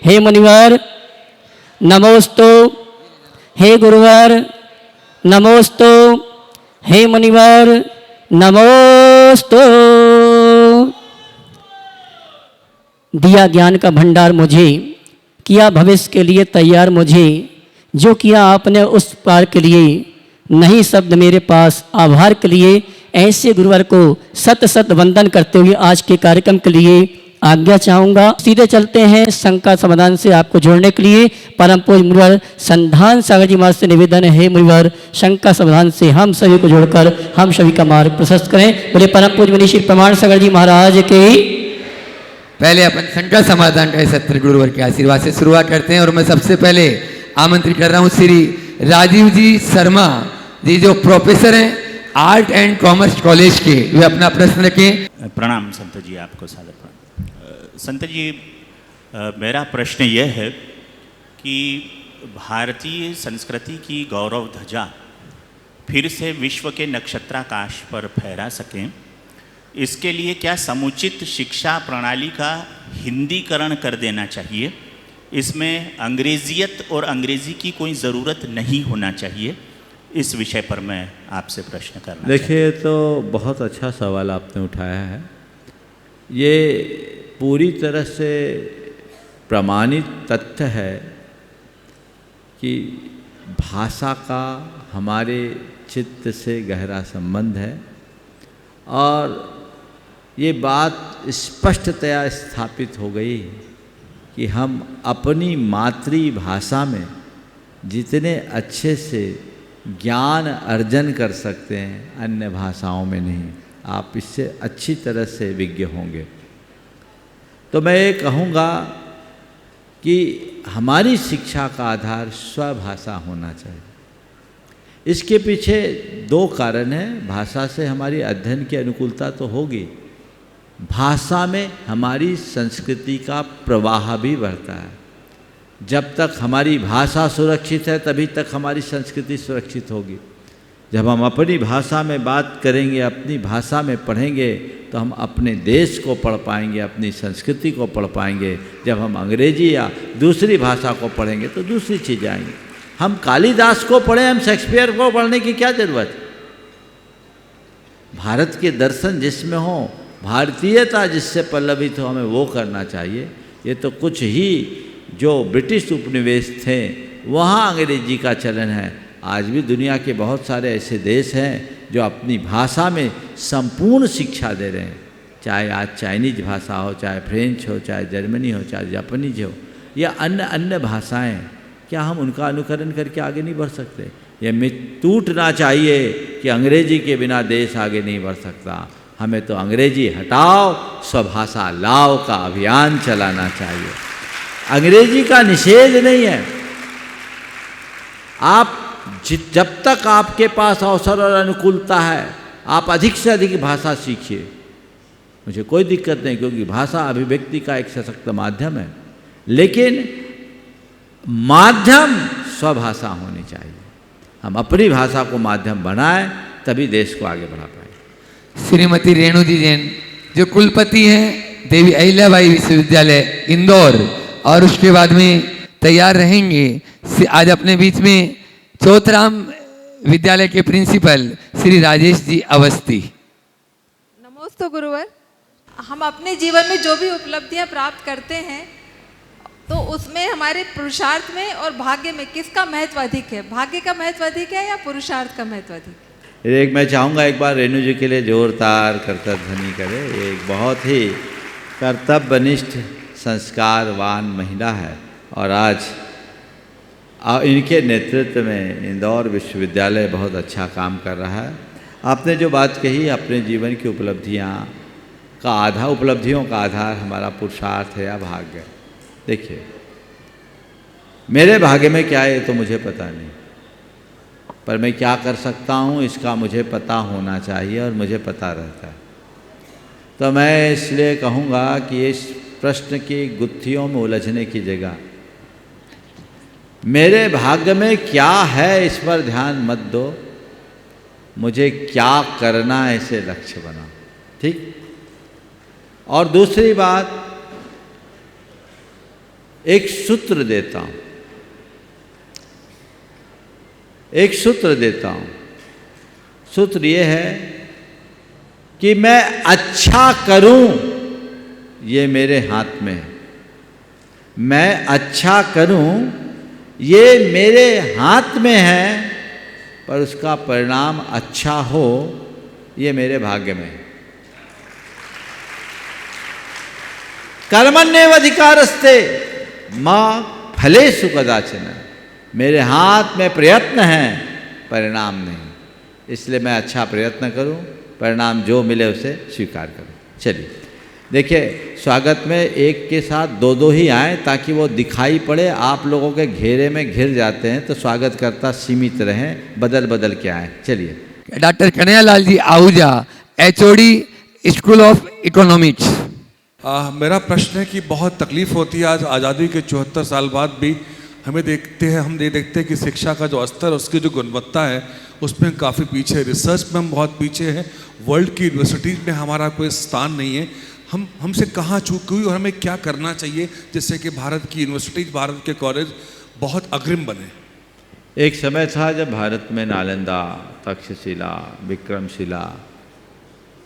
हे मुनिवर नमोस्तु, हे गुरुवर नमोस्तु, हे मुनिवर नमोस्तु। दिया ज्ञान का भंडार मुझे, किया भविष्य के लिए तैयार मुझे, जो किया आपने उस पार के लिए, नहीं शब्द मेरे पास आभार के लिए। ऐसे गुरुवर को सत सत वंदन करते हुए आज के कार्यक्रम के लिए आज्ञा चाहूँगा। सीधे चलते हैं शंका समाधान से आपको जोड़ने के लिए। परम पूज्य मुनिवर संधान सागर जी महाराज से निवेदन है, मुनिवर शंका समाधान से हम सभी को जोड़कर हम सभी का मार्ग प्रशस्त करें। बोले परम पूज्य मुनि श्री प्रमाण सागर जी महाराज के। पहले अपन शंका समाधान का सत्र गुरुवर के आशीर्वाद से शुरुआत करते हैं और मैं सबसे पहले आमंत्रित कर रहा हूँ श्री राजीव जी शर्मा जी, जो प्रोफेसर हैं आर्ट एंड कॉमर्स कॉलेज के, वे अपना प्रश्न रखें। प्रणाम संत जी, आपको सादर प्रणाम। संत जी, मेरा प्रश्न यह है कि भारतीय संस्कृति की गौरव ध्वजा फिर से विश्व के नक्षत्राकाश पर फहरा सकें, इसके लिए क्या समुचित शिक्षा प्रणाली का हिंदीकरण कर देना चाहिए? इसमें अंग्रेजियत और अंग्रेजी की कोई ज़रूरत नहीं होना चाहिए। इस विषय पर मैं आपसे प्रश्न करना। देखिए, तो बहुत अच्छा सवाल आपने उठाया है। ये पूरी तरह से प्रमाणित तथ्य है कि भाषा का हमारे चित्त से गहरा संबंध है और ये बात स्पष्टतया स्थापित हो गई कि हम अपनी मातृभाषा में जितने अच्छे से ज्ञान अर्जन कर सकते हैं, अन्य भाषाओं में नहीं। आप इससे अच्छी तरह से विज्ञ होंगे। तो मैं ये कहूँगा कि हमारी शिक्षा का आधार स्वभाषा होना चाहिए। इसके पीछे दो कारण हैं। भाषा से हमारी अध्ययन की अनुकूलता तो होगी, भाषा में हमारी संस्कृति का प्रवाह भी बढ़ता है। जब तक हमारी भाषा सुरक्षित है तभी तक हमारी संस्कृति सुरक्षित होगी। जब हम अपनी भाषा में बात करेंगे, अपनी भाषा में पढ़ेंगे, तो हम अपने देश को पढ़ पाएंगे, अपनी संस्कृति को पढ़ पाएंगे। जब हम अंग्रेजी या दूसरी भाषा को पढ़ेंगे तो दूसरी चीज़ें आएंगी। हम कालिदास को पढ़ें, हम शेक्सपियर को पढ़ने की क्या ज़रूरत? भारत के दर्शन जिसमें हो, भारतीयता जिससे पल्लवित हो, हमें वो करना चाहिए। ये तो कुछ ही जो ब्रिटिश उपनिवेश थे वहाँ अंग्रेजी का चलन है। आज भी दुनिया के बहुत सारे ऐसे देश हैं जो अपनी भाषा में संपूर्ण शिक्षा दे रहे हैं। चाहे आज चाइनीज भाषा हो, चाहे फ्रेंच हो, चाहे जर्मनी हो, चाहे जापानीज हो, या अन्य भाषाएं। क्या हम उनका अनुकरण करके आगे नहीं बढ़ सकते? ये मिथ टूटना चाहिए कि अंग्रेजी के बिना देश आगे नहीं बढ़ सकता। हमें तो अंग्रेजी हटाओ, स्वभाषा लाओ का अभियान चलाना चाहिए। अंग्रेजी का निषेध नहीं है। आप जब तक आपके पास अवसर और अनुकूलता है, आप अधिक से अधिक भाषा सीखिए। मुझे कोई दिक्कत नहीं, क्योंकि भाषा अभिव्यक्ति का एक सशक्त माध्यम है। लेकिन माध्यम स्वभाषा होनी चाहिए। हम अपनी भाषा को माध्यम बनाएं, तभी देश को आगे बढ़ा पाएंगे। श्रीमती रेणु जी जैन, जो कुलपति हैं देवी अहिल्याबाई विश्वविद्यालय इंदौर, और उसके बाद में तैयार रहेंगे आज अपने बीच में चौथराम विद्यालय के प्रिंसिपल श्री राजेश जी अवस्थी। नमोस्तु गुरुवर। हम अपने जीवन में जो भी उपलब्धियां प्राप्त करते हैं, तो उसमें हमारे पुरुषार्थ में और भाग्य में किसका महत्व अधिक है? भाग्य का महत्व अधिक है या पुरुषार्थ का महत्व अधिक है? एक मैं चाहूँगा एक बार रेणु जी के लिए जोरदार कर्तव्य ध्वनि करे। ये एक बहुत ही कर्तव्यनिष्ठ संस्कारवान महिला है और आज इनके नेतृत्व में इंदौर विश्वविद्यालय बहुत अच्छा काम कर रहा है। आपने जो बात कही, अपने जीवन की उपलब्धियों का आधार हमारा पुरुषार्थ है या भाग्य। देखिए, मेरे भाग्य में क्या है ये तो मुझे पता नहीं, पर मैं क्या कर सकता हूँ इसका मुझे पता होना चाहिए और मुझे पता रहता है। तो मैं इसलिए कहूँगा कि इस प्रश्न की गुत्थियों में उलझने की जगह मेरे भाग्य में क्या है इस पर ध्यान मत दो, मुझे क्या करना है इसे लक्ष्य बनाओ। ठीक। और दूसरी बात, एक सूत्र देता हूँ, एक सूत्र देता हूँ। सूत्र ये है कि मैं अच्छा करूं, ये मेरे हाथ में है। मैं अच्छा करूं, ये मेरे हाथ में है, पर उसका परिणाम अच्छा हो, ये मेरे भाग्य में है। कर्मण्येवाधिकारस्ते मां फलेषु कदाचन। मेरे हाथ में प्रयत्न है, परिणाम नहीं। इसलिए मैं अच्छा प्रयत्न करूं, परिणाम जो मिले उसे स्वीकार करूं। चलिए देखिए, स्वागत में एक के साथ दो दो ही आए ताकि वो दिखाई पड़े। आप लोगों के घेरे में घिर जाते हैं तो स्वागतकर्ता सीमित रहें, बदल बदल के आए। चलिए। Doctor Kanhaiyalal ji Ahuja, HOD school of economics. मेरा प्रश्न है कि बहुत तकलीफ़ होती है आज आज़ादी के 74 साल बाद भी हम ये देखते हैं कि शिक्षा का जो स्तर, उसकी जो गुणवत्ता है, उसमें काफ़ी पीछे है। रिसर्च में हम बहुत पीछे हैं। वर्ल्ड की यूनिवर्सिटीज़ में हमारा कोई स्थान नहीं है। हमसे कहाँ चूक हुई और हमें क्या करना चाहिए जिससे कि भारत की यूनिवर्सिटीज़, भारत के कॉलेज बहुत अग्रिम बने। एक समय था जब भारत में नालंदा, तक्षशिला, विक्रमशिला,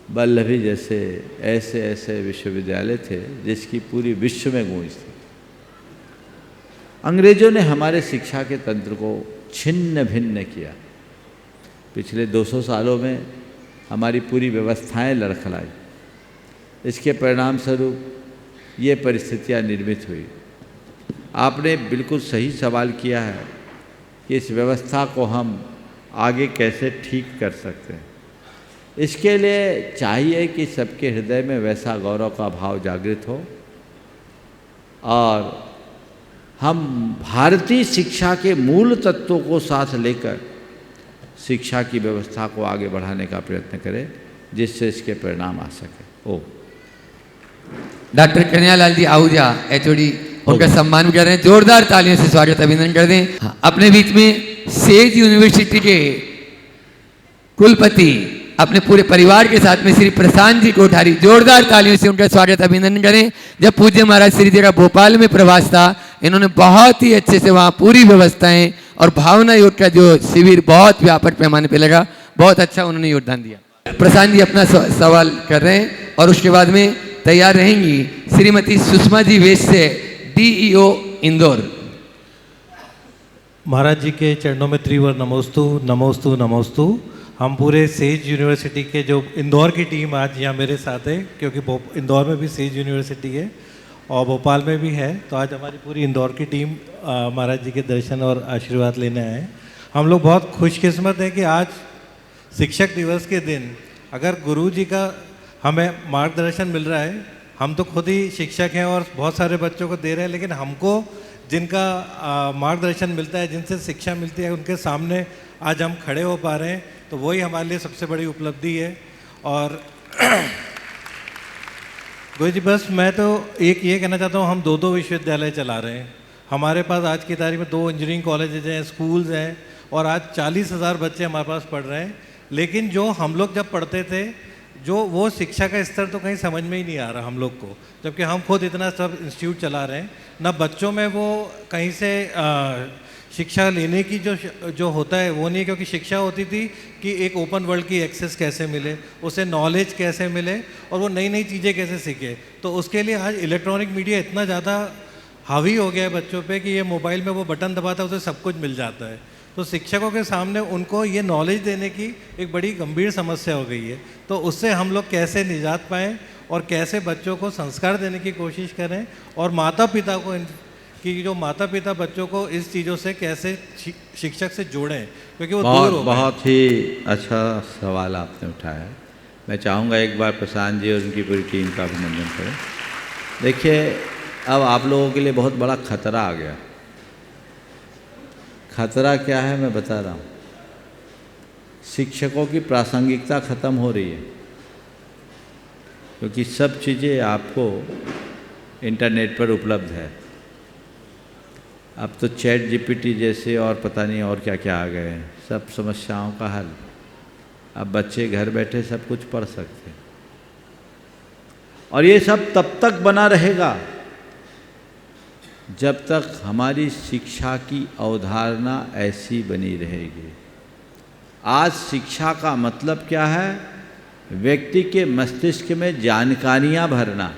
वल्लभी जैसे ऐसे ऐसे विश्वविद्यालय थे जिसकी पूरी विश्व में गूंज थी। अंग्रेजों ने हमारे शिक्षा के तंत्र को छिन्न भिन्न किया। पिछले 200 सालों में हमारी पूरी व्यवस्थाएं लड़खड़ाई। इसके परिणाम स्वरूप ये परिस्थितियां निर्मित हुई। आपने बिल्कुल सही सवाल किया है कि इस व्यवस्था को हम आगे कैसे ठीक कर सकते हैं। इसके लिए चाहिए कि सबके हृदय में वैसा गौरव का भाव जागृत हो और हम भारतीय शिक्षा के मूल तत्वों को साथ लेकर शिक्षा की व्यवस्था को आगे बढ़ाने का प्रयत्न करें जिससे इसके परिणाम आ सके। डॉक्टर कन्हैयालाल जी आहूजा, HOD, उनका सम्मान कर रहे हैं। जोरदार तालियों से स्वागत अभिनंदन कर दें। अपने बीच में सेज यूनिवर्सिटी के कुलपति अपने पूरे परिवार के साथ में श्री प्रशांत जी कोठारी, जोरदार तालियों से उनका स्वागत अभिनंदन करें। जब पूज्य महाराज श्री जी का भोपाल में प्रवास था, इन्होंने बहुत ही अच्छे से वहाँ पूरी व्यवस्थाएं और भावना योग का जो शिविर बहुत व्यापक पैमाने पे लगा, बहुत अच्छा उन्होंने योगदान दिया। प्रशांत जी अपना सवाल कर रहे हैं और उसके बाद में तैयार रहेंगी श्रीमती सुषमा जी वैश्य, DEO इंदौर। महाराज जी के चरणों में त्रिवर नमोस्तु नमोस्तु नमोस्तु। हम पूरे सेज यूनिवर्सिटी के जो इंदौर की टीम आज यहाँ मेरे साथ है, क्योंकि इंदौर में भी सेज यूनिवर्सिटी है और भोपाल में भी है। तो आज हमारी पूरी इंदौर की टीम महाराज जी के दर्शन और आशीर्वाद लेने आए हैं। हम लोग बहुत खुशकिस्मत हैं कि आज शिक्षक दिवस के दिन अगर गुरु जी का हमें मार्गदर्शन मिल रहा है। हम तो खुद ही शिक्षक हैं और बहुत सारे बच्चों को दे रहे हैं, लेकिन हमको जिनका मार्गदर्शन मिलता है, जिनसे शिक्षा मिलती है, उनके सामने आज हम खड़े हो पा रहे हैं, तो वही हमारे लिए सबसे बड़ी उपलब्धि है। और गुरु जी, बस मैं तो एक ये कहना चाहता हूँ, हम 2 विश्वविद्यालय चला रहे हैं। हमारे पास आज की तारीख में 2 इंजीनियरिंग कॉलेजेज हैं, स्कूल्स हैं और आज 40,000 बच्चे हमारे पास पढ़ रहे हैं। लेकिन जो हम लोग जब पढ़ते थे, जो वो शिक्षा का स्तर तो कहीं समझ में ही नहीं आ रहा हम लोग को, जबकि हम खुद इतना सब इंस्टीट्यूट चला रहे हैं। ना बच्चों में वो कहीं से शिक्षा लेने की जो होता है वो नहीं है, क्योंकि शिक्षा होती थी कि एक ओपन वर्ल्ड की एक्सेस कैसे मिले, उसे नॉलेज कैसे मिले और वो नई नई चीज़ें कैसे सीखे। तो उसके लिए आज इलेक्ट्रॉनिक मीडिया इतना ज़्यादा हावी हो गया है बच्चों पे कि ये मोबाइल में वो बटन दबाता है, उसे सब कुछ मिल जाता है। तो शिक्षकों के सामने उनको ये नॉलेज देने की एक बड़ी गंभीर समस्या हो गई है। तो उससे हम लोग कैसे निजात पाएँ और कैसे बच्चों को संस्कार देने की कोशिश करें और माता पिता को कि जो माता पिता बच्चों को इस चीज़ों से कैसे शिक्षक से जोड़ें, क्योंकि वो दूर हो गए। बहुत ही अच्छा सवाल आपने उठाया है। मैं चाहूँगा एक बार प्रशांत जी और उनकी पूरी टीम का अभिनंदन करें। देखिए, अब आप लोगों के लिए बहुत बड़ा खतरा आ गया। खतरा क्या है मैं बता रहा हूँ। शिक्षकों की प्रासंगिकता खत्म हो रही है, क्योंकि सब चीज़ें आपको इंटरनेट पर उपलब्ध है। अब तो चैट GPT जैसे और पता नहीं और क्या क्या आ गए हैं, सब समस्याओं का हल। अब बच्चे घर बैठे सब कुछ पढ़ सकते हैं और ये सब तब तक बना रहेगा जब तक हमारी शिक्षा की अवधारणा ऐसी बनी रहेगी। आज शिक्षा का मतलब क्या है? व्यक्ति के मस्तिष्क में जानकारियां भरना।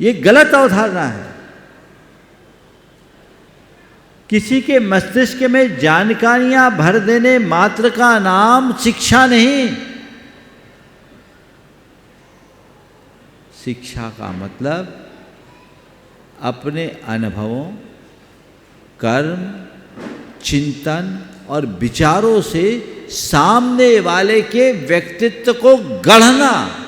ये गलत अवधारणा है। किसी के मस्तिष्क में जानकारियां भर देने मात्र का नाम शिक्षा नहीं। शिक्षा का मतलब अपने अनुभवों, कर्म, चिंतन और विचारों से सामने वाले के व्यक्तित्व को गढ़ना।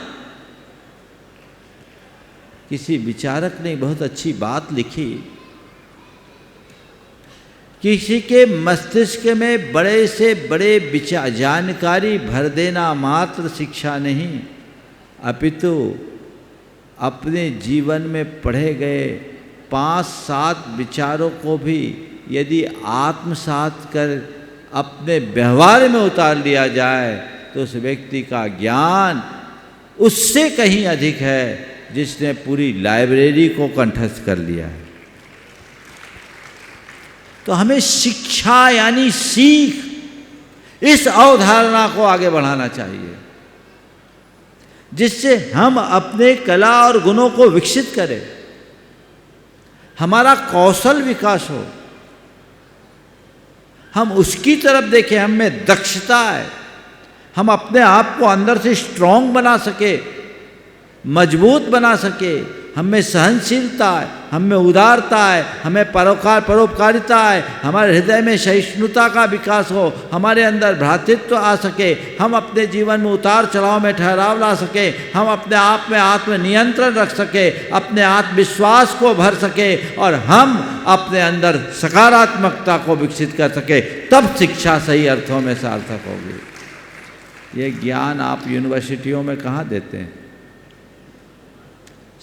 किसी विचारक ने बहुत अच्छी बात लिखी, किसी के मस्तिष्क में बड़े से बड़े विचार जानकारी भर देना मात्र शिक्षा नहीं, अपितु अपने जीवन में पढ़े गए 5-7 विचारों को भी यदि आत्मसात कर अपने व्यवहार में उतार लिया जाए तो उस व्यक्ति का ज्ञान उससे कहीं अधिक है जिसने पूरी लाइब्रेरी को कंठस्थ कर लिया है। तो हमें शिक्षा यानी सीख, इस अवधारणा को आगे बढ़ाना चाहिए, जिससे हम अपने कला और गुणों को विकसित करें, हमारा कौशल विकास हो, हम उसकी तरफ देखें, हम में दक्षता है, हम अपने आप को अंदर से स्ट्रांग बना सके, मजबूत बना सके, हम में सहनशीलता है, हम में उदारता है, हमें परोपकारिता है, हमारे हृदय में सहिष्णुता का विकास हो, हमारे अंदर भ्रातृत्व आ सके, हम अपने जीवन में उतार चढ़ाव में ठहराव ला सके, हम अपने आप में आत्मनियंत्रण रख सके, अपने आत्मविश्वास को भर सके और हम अपने अंदर सकारात्मकता को विकसित कर सके, तब शिक्षा सही अर्थों में सार्थक होगी। ये ज्ञान आप यूनिवर्सिटियों में कहाँ देते हैं?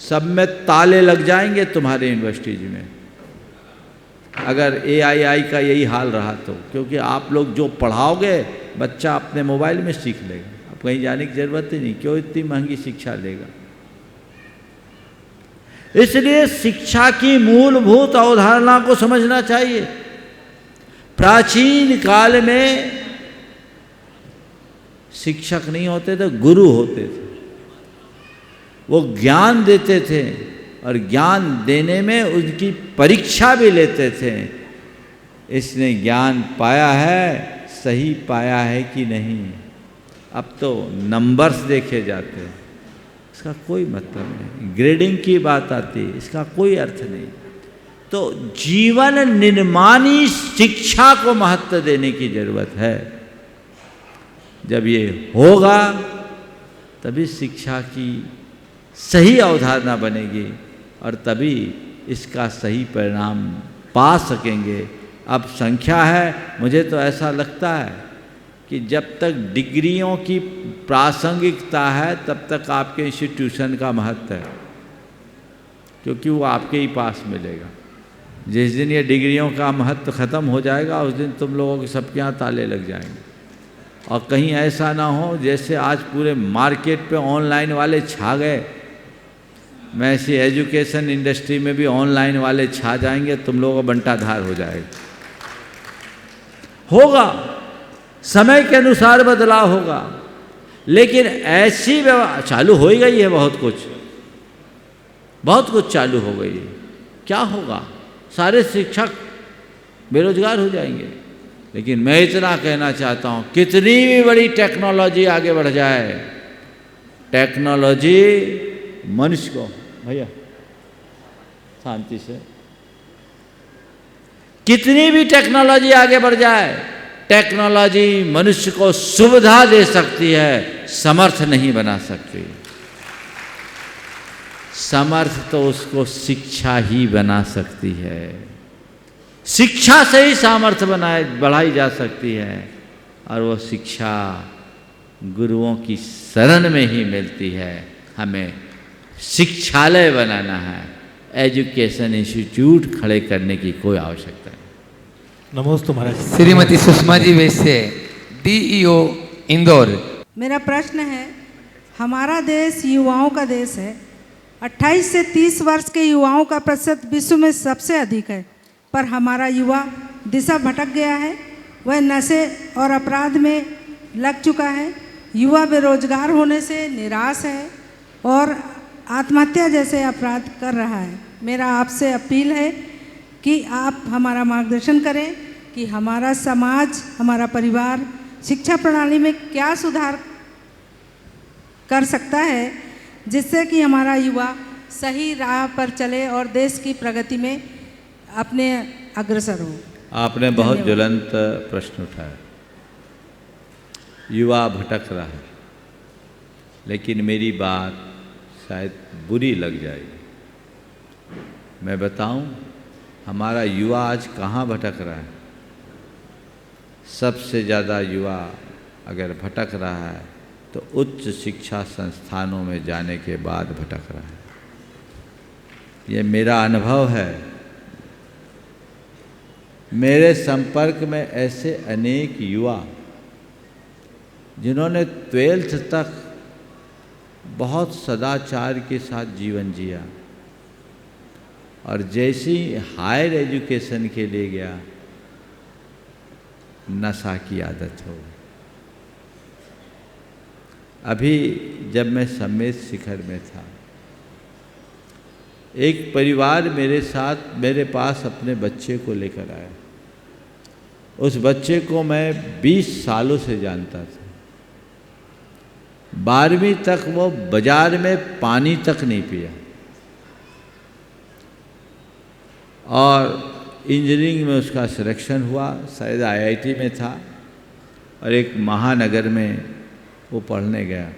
सब में ताले लग जाएंगे तुम्हारे यूनिवर्सिटीज में, अगर AII का यही हाल रहा तो, क्योंकि आप लोग जो पढ़ाओगे बच्चा अपने मोबाइल में सीख लेगा, अब कहीं जाने की जरूरत ही नहीं, क्यों इतनी महंगी शिक्षा लेगा। इसलिए शिक्षा की मूलभूत अवधारणा को समझना चाहिए। प्राचीन काल में शिक्षक नहीं होते थे, गुरु होते थे, वो ज्ञान देते थे और ज्ञान देने में उनकी परीक्षा भी लेते थे, इसने ज्ञान पाया है, सही पाया है कि नहीं। अब तो नंबर्स देखे जाते हैं, इसका कोई मतलब नहीं, ग्रेडिंग की बात आती है, इसका कोई अर्थ नहीं। तो जीवन निर्माणी शिक्षा को महत्व देने की जरूरत है। जब ये होगा तभी शिक्षा की सही अवधारणा बनेगी और तभी इसका सही परिणाम पा सकेंगे। अब संख्या है, मुझे तो ऐसा लगता है कि जब तक डिग्रियों की प्रासंगिकता है तब तक आपके इंस्टीट्यूशन का महत्व है, क्योंकि वो आपके ही पास मिलेगा। जिस दिन ये डिग्रियों का महत्व ख़त्म हो जाएगा उस दिन तुम लोगों के सबके यहाँ ताले लग जाएंगे। और कहीं ऐसा ना हो जैसे आज पूरे मार्केट पे ऑनलाइन वाले छा गए, मैं ऐसी एजुकेशन इंडस्ट्री में भी ऑनलाइन वाले छा जाएंगे, तुम लोगों का बंटाधार हो जाएगा। होगा, समय के अनुसार बदलाव होगा, लेकिन ऐसी व्यवस्था चालू हो ही गई है, बहुत कुछ चालू हो गई है। क्या होगा? सारे शिक्षक बेरोजगार हो जाएंगे। लेकिन मैं इतना कहना चाहता हूँ, कितनी भी बड़ी टेक्नोलॉजी आगे बढ़ जाए, टेक्नोलॉजी मनुष्य को, भैया शांति से, कितनी भी टेक्नोलॉजी आगे बढ़ जाए, टेक्नोलॉजी मनुष्य को सुविधा दे सकती है, समर्थ नहीं बना सकती। समर्थ तो उसको शिक्षा ही बना सकती है। शिक्षा से ही सामर्थ्य बढ़ाई जा सकती है, और वो शिक्षा गुरुओं की शरण में ही मिलती है। हमें शिक्षालय बनाना है, एजुकेशन इंस्टीट्यूट खड़े करने की कोई आवश्यकता नहीं। नमस्ते महाराज। श्रीमती सुषमा जी वैसे, DEO इंदौर। मेरा प्रश्न है, हमारा देश युवाओं का देश है, 28 से 30 वर्ष के युवाओं का प्रतिशत विश्व में सबसे अधिक है, पर हमारा युवा दिशा भटक गया है। वह नशे और अपराध में लग चुका है। युवा बेरोजगार होने से निराश है और आत्महत्या जैसे अपराध कर रहा है। मेरा आपसे अपील है कि आप हमारा मार्गदर्शन करें कि हमारा समाज, हमारा परिवार शिक्षा प्रणाली में क्या सुधार कर सकता है जिससे कि हमारा युवा सही राह पर चले और देश की प्रगति में अपने अग्रसर हो। आपने बहुत ज्वलंत प्रश्न उठाया। युवा भटक रहा है, लेकिन मेरी बात शायद बुरी लग जाएगी। मैं बताऊं, हमारा युवा आज कहाँ भटक रहा है? सबसे ज़्यादा युवा अगर भटक रहा है तो उच्च शिक्षा संस्थानों में जाने के बाद भटक रहा है। ये मेरा अनुभव है। मेरे संपर्क में ऐसे अनेक युवा जिन्होंने 12th तक बहुत सदाचार के साथ जीवन जिया और जैसी हायर एजुकेशन के लिए गया, नशा की आदत हो। अभी जब मैं सम्मेद शिखर में था, एक परिवार मेरे पास अपने बच्चे को लेकर आया। उस बच्चे को मैं 20 सालों से जानता था। 12वीं तक वो बाजार में पानी तक नहीं पिया और इंजीनियरिंग में उसका सिलेक्शन हुआ। शायद IIT में था और एक महानगर में वो पढ़ने गया।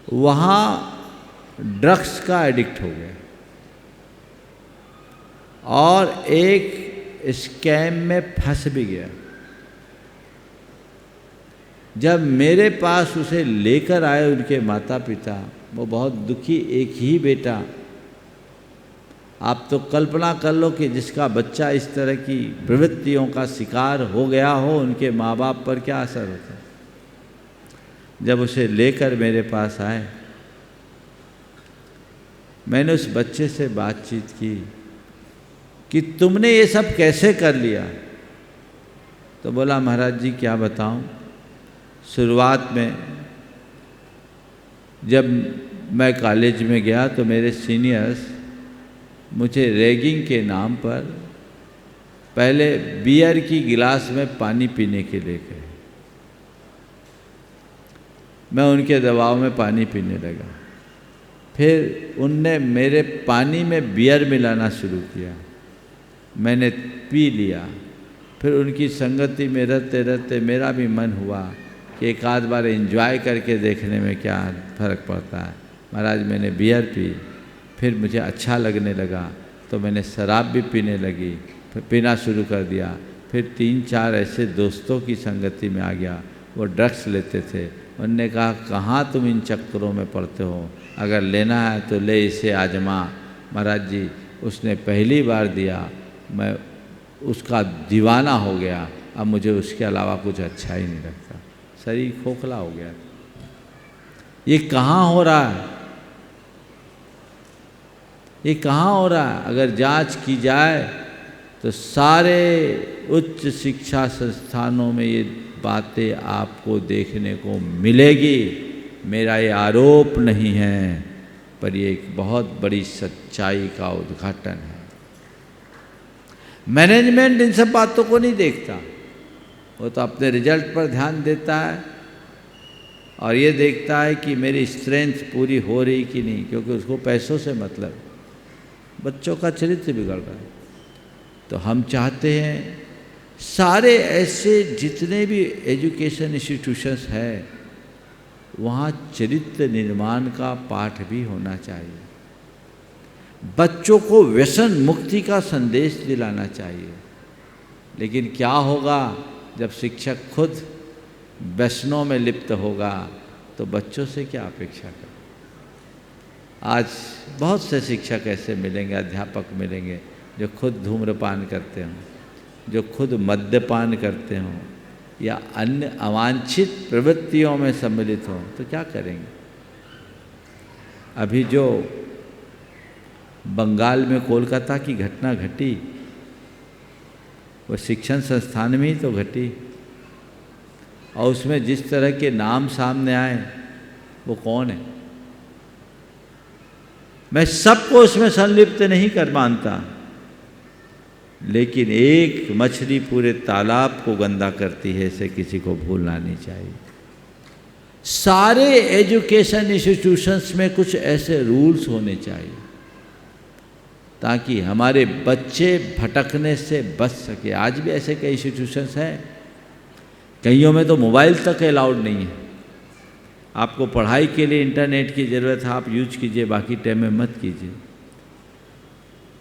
वहाँ ड्रग्स का एडिक्ट हो गया और एक स्कैम में फंस भी गया। जब मेरे पास उसे लेकर आए उनके माता पिता, वो बहुत दुखी, एक ही बेटा। आप तो कल्पना कर लो कि जिसका बच्चा इस तरह की प्रवृत्तियों का शिकार हो गया हो, उनके माँ बाप पर क्या असर होता है। जब उसे लेकर मेरे पास आए, मैंने उस बच्चे से बातचीत की कि तुमने ये सब कैसे कर लिया। तो बोला, महाराज जी क्या बताऊं, शुरुआत में जब मैं कॉलेज में गया तो मेरे सीनियर्स मुझे रैगिंग के नाम पर पहले बियर की गिलास में पानी पीने के लिए गए। मैं उनके दबाव में पानी पीने लगा। फिर उनने मेरे पानी में बियर मिलाना शुरू किया, मैंने पी लिया। फिर उनकी संगति में रहते रहते मेरा भी मन हुआ कि एक आध बार एंजॉय करके देखने में क्या फ़र्क पड़ता है। महाराज मैंने बियर पी, फिर मुझे अच्छा लगने लगा तो मैंने शराब भी पीने लगी, फिर पीना शुरू कर दिया। फिर 3-4 ऐसे दोस्तों की संगति में आ गया, वो ड्रग्स लेते थे। उनने कहा, कहाँ तुम इन चक्करों में पड़ते हो, अगर लेना है तो ले, इसे आजमा। महाराज जी उसने पहली बार दिया, मैं उसका दीवाना हो गया। अब मुझे उसके अलावा कुछ अच्छा ही नहीं लगता, शरीर खोखला हो गया। ये कहाँ हो रहा है, ये कहाँ हो रहा है? अगर जांच की जाए तो सारे उच्च शिक्षा संस्थानों में ये बातें आपको देखने को मिलेगी। मेरा ये आरोप नहीं है, पर ये एक बहुत बड़ी सच्चाई का उद्घाटन है। मैनेजमेंट इन सब बातों को नहीं देखता, वो तो अपने रिजल्ट पर ध्यान देता है और ये देखता है कि मेरी स्ट्रेंथ पूरी हो रही कि नहीं, क्योंकि उसको पैसों से मतलब। बच्चों का चरित्र बिगड़ रहा है। तो हम चाहते हैं सारे ऐसे जितने भी एजुकेशन इंस्टीट्यूशंस हैं, वहाँ चरित्र निर्माण का पाठ भी होना चाहिए। बच्चों को व्यसन मुक्ति का संदेश दिलाना चाहिए। लेकिन क्या होगा जब शिक्षक खुद व्यसनों में लिप्त होगा, तो बच्चों से क्या अपेक्षा करें। आज बहुत से शिक्षक ऐसे मिलेंगे, अध्यापक मिलेंगे जो खुद धूम्रपान करते हों, जो खुद मद्यपान करते हों या अन्य अवांछित प्रवृत्तियों में सम्मिलित हों, तो क्या करेंगे। अभी जो बंगाल में कोलकाता की घटना घटी वो शिक्षण संस्थान में ही तो घटी, और उसमें जिस तरह के नाम सामने आए वो कौन है? मैं सबको उसमें संलिप्त नहीं कर मानता, लेकिन एक मछली पूरे तालाब को गंदा करती है, इसे किसी को भूलना नहीं चाहिए। सारे एजुकेशन इंस्टीट्यूशंस में कुछ ऐसे रूल्स होने चाहिए ताकि हमारे बच्चे भटकने से बच सके। आज भी ऐसे कई इंस्टीट्यूशंस हैं, कईयों में तो मोबाइल तक अलाउड नहीं है। आपको पढ़ाई के लिए इंटरनेट की ज़रूरत है, आप यूज कीजिए, बाकी टाइम में मत कीजिए।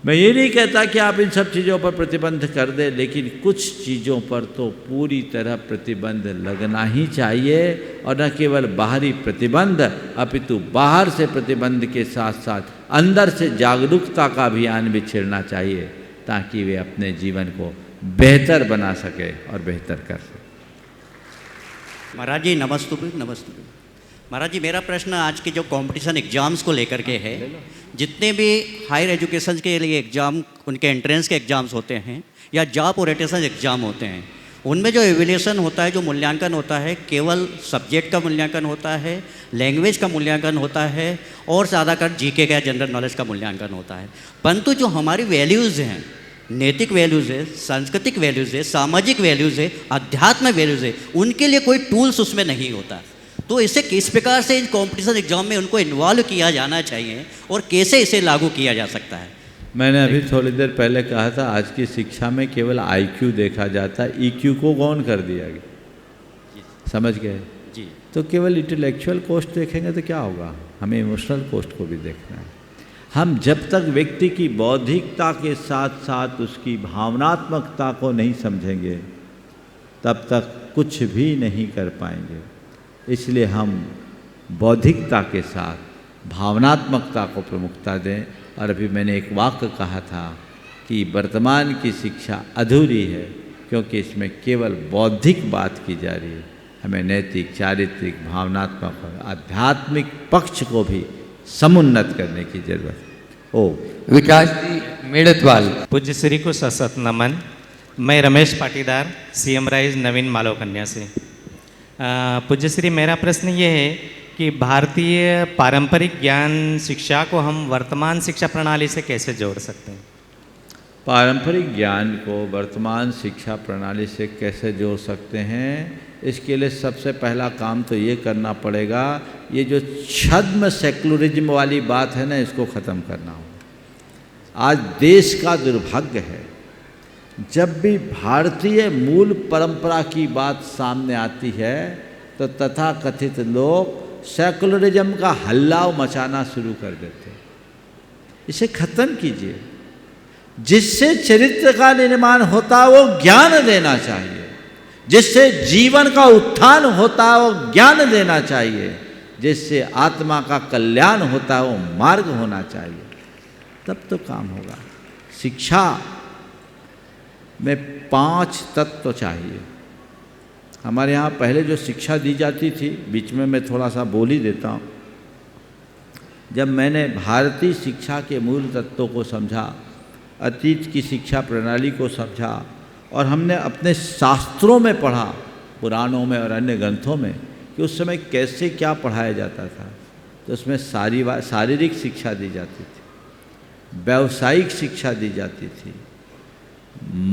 मैं ये नहीं कहता कि आप इन सब चीज़ों पर प्रतिबंध कर दें, लेकिन कुछ चीज़ों पर तो पूरी तरह प्रतिबंध लगना ही चाहिए, और न केवल बाहरी प्रतिबंध अपितु बाहर से प्रतिबंध के साथ साथ अंदर से जागरूकता का अभियान भी छेड़ना चाहिए ताकि वे अपने जीवन को बेहतर बना सके और बेहतर कर सके। महाराज जी नमस्तुभ्यं नमस्तुभ्यं। महाराज जी मेरा प्रश्न आज के जो कंपटीशन एग्ज़ाम्स को लेकर के है, जितने भी हायर एजुकेशन के लिए एग्ज़ाम, उनके एंट्रेंस के एग्ज़ाम्स होते हैं या जॉब ओरिएंटेशन एग्ज़ाम होते हैं, उनमें जो एवेल्यूएशन होता है, जो मूल्यांकन होता है, केवल सब्जेक्ट का मूल्यांकन होता है, लैंग्वेज का मूल्यांकन होता है और ज़्यादातर जीके का जनरल नॉलेज का मूल्यांकन होता है। परंतु जो हमारी वैल्यूज़ हैं, नैतिक वैल्यूज़ है, सांस्कृतिक वैल्यूज़ है, सामाजिक वैल्यूज़ है, अध्यात्म वैल्यूज़ है, उनके लिए कोई टूल्स उसमें नहीं होता। तो इसे किस प्रकार से इन कॉम्पिटिशन एग्जाम में उनको इन्वॉल्व किया जाना चाहिए और कैसे इसे लागू किया जा सकता है? मैंने अभी थोड़ी देर पहले कहा था, आज की शिक्षा में केवल आईक्यू देखा जाता है, ईक्यू को गौन कर दिया गया। समझ गए जी। तो केवल इंटेलेक्चुअल कोस्ट देखेंगे तो क्या होगा, हमें इमोशनल कोस्ट को भी देखना है। हम जब तक व्यक्ति की बौद्धिकता के साथ साथ उसकी भावनात्मकता को नहीं समझेंगे तब तक कुछ भी नहीं कर पाएंगे। इसलिए हम बौद्धिकता के साथ भावनात्मकता को प्रमुखता दें। और अभी मैंने एक वाक्य कहा था कि वर्तमान की शिक्षा अधूरी है क्योंकि इसमें केवल बौद्धिक बात की जा रही है। हमें नैतिक, चारित्रिक, भावनात्मक और आध्यात्मिक पक्ष को भी समुन्नत करने की जरूरत है। ओ विकास जी मेड़तवाल। पूज्य श्री को सशत नमन। मैं रमेश पाटीदार, सीएम राइज नवीन मालव कन्या से। पूज्य श्री, मेरा प्रश्न ये है कि भारतीय पारंपरिक ज्ञान शिक्षा को हम वर्तमान शिक्षा प्रणाली से कैसे जोड़ सकते हैं? पारंपरिक ज्ञान को वर्तमान शिक्षा प्रणाली से कैसे जोड़ सकते हैं, इसके लिए सबसे पहला काम तो ये करना पड़ेगा, ये जो छद्म सेकुलरिज्म वाली बात है ना, इसको ख़त्म करना होगा। आज देश का दुर्भाग्य है, जब भी भारतीय मूल परंपरा की बात सामने आती है तो तथाकथित लोग सेकुलरिज्म का हल्ला मचाना शुरू कर देते हैं। इसे ख़त्म कीजिए। जिससे चरित्र का निर्माण होता है वो ज्ञान देना चाहिए, जिससे जीवन का उत्थान होता है वो ज्ञान देना चाहिए, जिससे आत्मा का कल्याण होता है वो मार्ग होना चाहिए, तब तो काम होगा। शिक्षा में 5 तत्व चाहिए। हमारे यहाँ पहले जो शिक्षा दी जाती थी, बीच में मैं थोड़ा सा बोल ही देता हूँ। जब मैंने भारतीय शिक्षा के मूल तत्वों को समझा, अतीत की शिक्षा प्रणाली को समझा और हमने अपने शास्त्रों में पढ़ा, पुराणों में और अन्य ग्रंथों में, कि उस समय कैसे क्या पढ़ाया जाता था, तो उसमें शारीरिक शिक्षा दी जाती थी, व्यावसायिक शिक्षा दी जाती थी,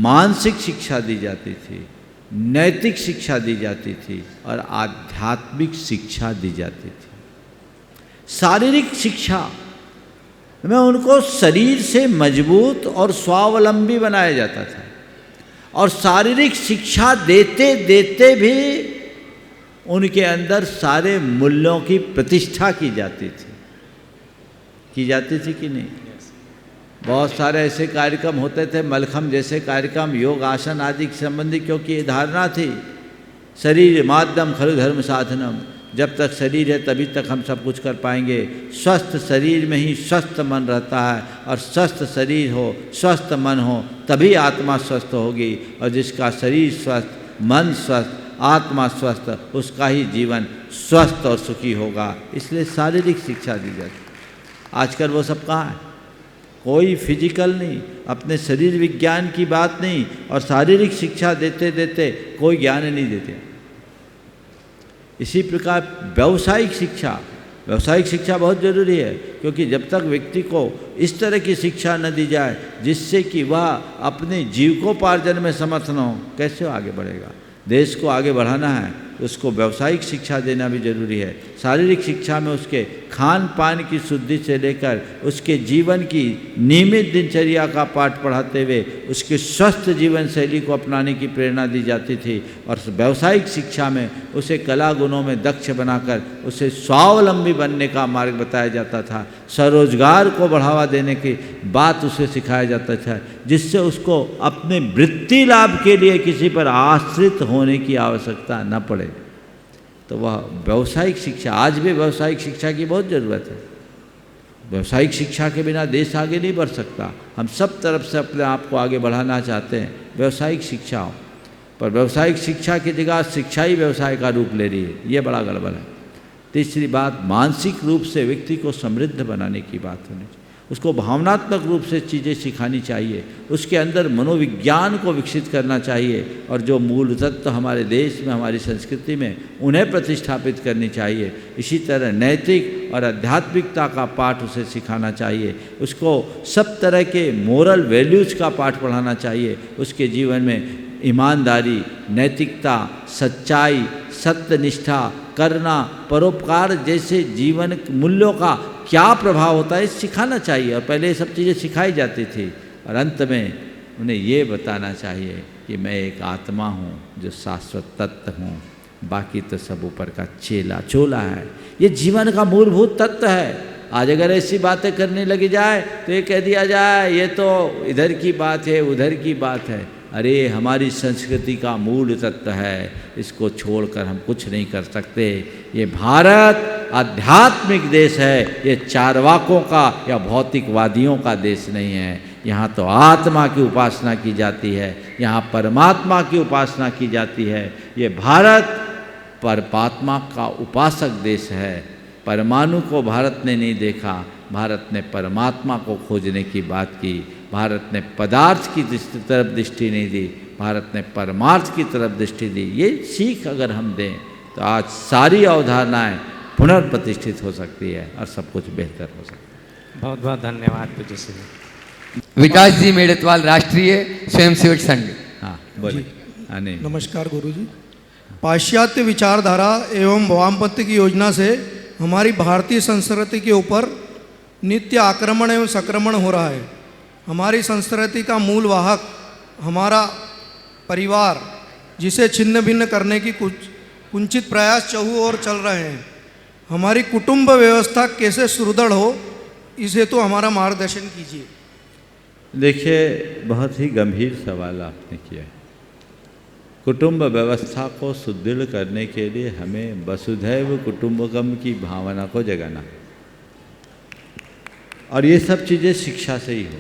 मानसिक शिक्षा दी जाती थी, नैतिक शिक्षा दी जाती थी और आध्यात्मिक शिक्षा दी जाती थी। शारीरिक शिक्षा में उनको शरीर से मजबूत और स्वावलंबी बनाया जाता था, और शारीरिक शिक्षा देते देते भी उनके अंदर सारे मूल्यों की प्रतिष्ठा की जाती थी कि नहीं? बहुत सारे ऐसे कार्यक्रम होते थे, मलखम जैसे कार्यक्रम, योग आसन आदि संबंधी, क्योंकि ये धारणा थी शरीर माध्यम खलु धर्म साधनम, जब तक शरीर है तभी तक हम सब कुछ कर पाएंगे। स्वस्थ शरीर में ही स्वस्थ मन रहता है, और स्वस्थ शरीर हो, स्वस्थ मन हो, तभी आत्मा स्वस्थ होगी, और जिसका शरीर स्वस्थ, मन स्वस्थ, आत्मा स्वस्थ, उसका ही जीवन स्वस्थ और सुखी होगा। इसलिए शारीरिक शिक्षा दी जाती। आजकल वो सब कहाँ है? कोई फिजिकल नहीं, अपने शरीर विज्ञान की बात नहीं, और शारीरिक शिक्षा देते देते कोई ज्ञान नहीं देते। इसी प्रकार व्यावसायिक शिक्षा बहुत ज़रूरी है, क्योंकि जब तक व्यक्ति को इस तरह की शिक्षा न दी जाए जिससे कि वह अपने जीविकोपार्जन में समर्थ न हो, कैसे वो आगे बढ़ेगा? देश को आगे बढ़ाना है, उसको व्यावसायिक शिक्षा देना भी जरूरी है। शारीरिक शिक्षा में उसके खान पान की शुद्धि से लेकर उसके जीवन की नियमित दिनचर्या का पाठ पढ़ाते हुए उसके स्वस्थ जीवन शैली को अपनाने की प्रेरणा दी जाती थी, और व्यावसायिक शिक्षा में उसे कला गुणों में दक्ष बनाकर उसे स्वावलंबी बनने का मार्ग बताया जाता था। स्वरोजगार को बढ़ावा देने की बात उसे सिखाया जाता था, जिससे उसको अपने वृत्ति लाभ के लिए किसी पर आश्रित होने की आवश्यकता न पड़े। तो वह व्यावसायिक शिक्षा, आज भी व्यावसायिक शिक्षा की बहुत ज़रूरत है। व्यावसायिक शिक्षा के बिना देश आगे नहीं बढ़ सकता। हम सब तरफ से अपने आप को आगे बढ़ाना चाहते हैं व्यावसायिक शिक्षा हो, पर व्यावसायिक शिक्षा की जगह शिक्षा ही व्यवसाय का रूप ले रही है, ये बड़ा गड़बड़ है। तीसरी बात, मानसिक रूप से व्यक्ति को समृद्ध बनाने की बात होनी चाहिए। उसको भावनात्मक रूप से चीज़ें सिखानी चाहिए, उसके अंदर मनोविज्ञान को विकसित करना चाहिए, और जो मूल तत्व हमारे देश में, हमारी संस्कृति में, उन्हें प्रतिष्ठापित करनी चाहिए। इसी तरह नैतिक और आध्यात्मिकता का पाठ उसे सिखाना चाहिए। उसको सब तरह के मोरल वैल्यूज़ का पाठ पढ़ाना चाहिए। उसके जीवन में ईमानदारी, नैतिकता, सच्चाई, सत्यनिष्ठा, करना, परोपकार जैसे जीवन मूल्यों का क्या प्रभाव होता है सिखाना चाहिए। और पहले ये सब चीज़ें सिखाई जाती थी, और अंत में उन्हें ये बताना चाहिए कि मैं एक आत्मा हूँ जो शाश्वत तत्व हूँ, बाकी तो सब ऊपर का चेला चोला है। ये जीवन का मूलभूत तत्व है। आज अगर ऐसी बातें करने लगी जाए तो ये कह दिया जाए ये तो इधर की बात है, उधर की बात है। अरे हमारी संस्कृति का मूल तत्व है, इसको छोड़कर हम कुछ नहीं कर सकते। ये भारत आध्यात्मिक देश है, ये चारवाकों का या भौतिकवादियों का देश नहीं है। यहाँ तो आत्मा की उपासना की जाती है, यहाँ परमात्मा की उपासना की जाती है। ये भारत परमात्मा का उपासक देश है। परमाणु को भारत ने नहीं देखा, भारत ने परमात्मा को खोजने की बात की। भारत ने पदार्थ की तरफ दृष्टि नहीं दी, भारत ने परमार्थ की तरफ दृष्टि दी। ये सीख अगर हम दें तो आज सारी अवधारणाएं पुनर्प्रतिष्ठित हो सकती है और सब कुछ बेहतर हो सकता है। बहुत बहुत धन्यवाद पूज्य श्री। विकास जी मेड़तवाल, राष्ट्रीय स्वयंसेवक संघ। हाँ बोलिए। हाँ, नहीं। नमस्कार गुरुजी। पाश्चात्य विचारधारा एवं वामपंथ की योजना से हमारी भारतीय संस्कृति के ऊपर नित्य आक्रमण एवं संक्रमण हो रहा है। हमारी संस्कृति का मूल वाहक हमारा परिवार, जिसे छिन्न भिन्न करने की कुछ कुंचित प्रयास चहु और चल रहे हैं। हमारी कुटुंब व्यवस्था कैसे सुदृढ़ हो, इसे तो हमारा मार्गदर्शन कीजिए। देखिए, बहुत ही गंभीर सवाल आपने किया है। कुटुंब व्यवस्था को सुदृढ़ करने के लिए हमें वसुधैव कुटुंबकम की भावना को जगाना, और ये सब चीज़ें शिक्षा से ही हो।